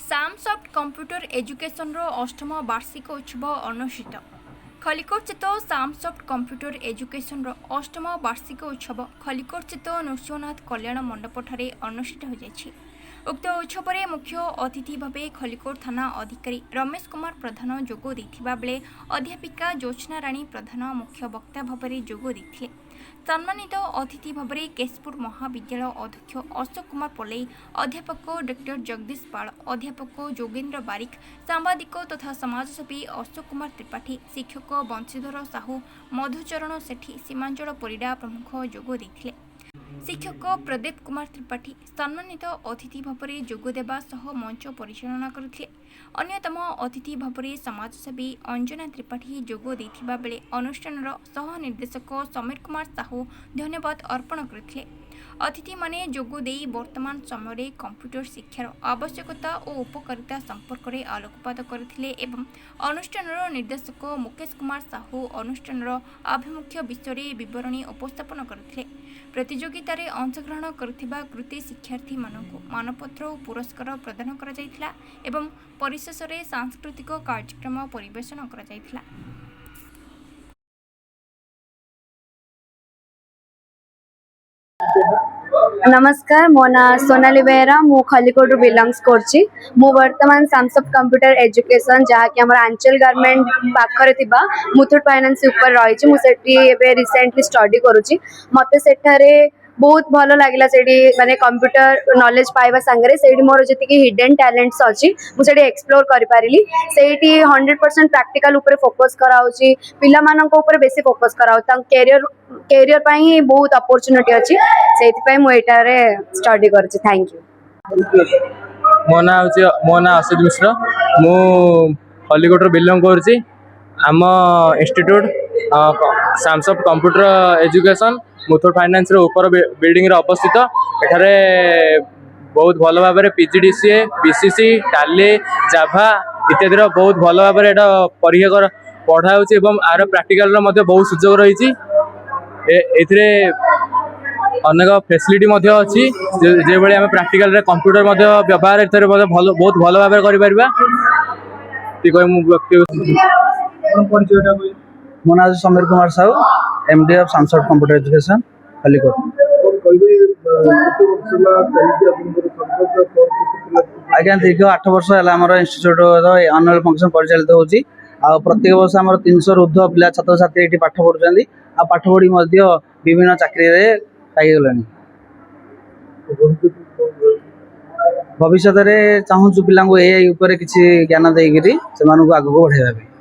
सामसफ्ट computer education रो अष्टम वार्षिक उत्सव अनुष्ठित। खलिकोट स्थित सामसफ्ट कंप्यूटर एजुकेशन रो अष्टम वार्षिक उत्सव खलिकोट स्थित नृसिंहनाथ कल्याण मंडप ठारे अनुष्ठित हो जायछि। उक्त उत्सव में मुख्य अतिथि भाव खलिकोट थाना अधिकारी रमेश कुमार प्रधान जोग देथिबा बेले अध्यापिका ज्योत्स्ना राणी प्रधान मुख्य वक्ता भाव में जोग देथिले। सम्मानित अतिथि भाव में केशपुर महाविद्यालय अध्यक्ष अशोक कुमार पोलई, अध्यापक डॉक्टर जगदीश पाल, अध्यापक जोगेन्द्र बारिक, सांबादिक तथा समाजसेवी अशोक कुमार त्रिपाठी, शिक्षक बंशीधर साहू, मधुचरण सेठी, सीमांचल परिडा प्रमुख जोग देथिले। शिक्षक प्रदीप कुमार त्रिपाठी सम्मानित अतिथि भाव में जोगदेवा सह मंच परिचालना करथिले। अन्यतम अतिथि भाव में समाजसेवी अंजना त्रिपाठी जोग देथिबा बेले अनुष्ठानर सह निर्देशक समीर कुमार साहू धन्यवाद अर्पण करथिले। अतिथि माने जोग देई वर्तमान समय रे कंप्यूटर शिक्षार आवश्यकता और उपकारिता संपर्क में आलोकपात करथिले एवं अनुष्ठानर निर्देशक मुकेश कुमार साहू अनुष्ठानर आभिमुख्य विषय विवरणी उपस्थापन करथिले। प्रतियोगिता रे अंशग्रहण करथिबा कृति शिक्षार्थी मानकु मानपत्र और पुरस्कार प्रदान करा जायथिला एवं परिशेष रे सांस्कृतिक कार्यक्रम परिवेषण करा जायथिला। नमस्कार, मो ना सोनाली बेहरा। मु खलिकोट बिलंग्स करछि। मु वर्तमान सामसफ्ट कंप्यूटर एजुकेशन जहाँकि हमर आंचल गारमेंट पाखरे थिबा मुथुट फाइनेंस ऊपर रही मु सेठी एबे रिसेंटली स्टडी करूछि। मते सेठारे बहुत भल लगिला सेठी माने कंप्यूटर नॉलेज पाइबा संगे सेठी मोर जति हिडन टैलेंट्स अछि मु सेठी एक्सप्लोर करि पारिली। सेठी 100% प्रैक्टिकल ऊपर फोकस कराउछि, पिला मानक ऊपर बेसी फोकस कराउ ता कैरियर पाई बहुत अपॉर्चुनिटी अछि सेठी पाई मु एटारे स्टडी करछि। Thank you. मो ना असित मिश्र। मु खलिकोट बिलंग करछि। आम institute Samsoft computer education Muthoot finance ऊपर बिल्डिंग रे अवस्थित। एठारे बहुत भल भाव में पीजीडीसीए, बीसीसी, टाली, जाभा इत्यादि बहुत भल भाव में परीक्षा पढ़ा एवं आर प्रैक्टिकल बहुत सुजोग रही। एथिरे अनेक फैसिलिटी अच्छी जो भाई आम प्रैक्टिकल कंप्यूटर व्यवहार बहुत भल भाव कर। मो ना Samir Kumar Sahu, MD of Samsoft computer education Khallikote. आज्ञा दीर्घ 8 वर्ष है इन्स्टिट्यूट एनुअल फंक्शन परिचालित होची। प्रत्येक वर्ष आम 300 ऊर्ध पिला छात्र छात्री ये पाठ पढ़ुं पाठ पढ़ी विभिन्न चाकरी पाईगले। भविष्य में चाहूँ पिला किसी ज्ञान देकर से आगे बढ़ाइबा।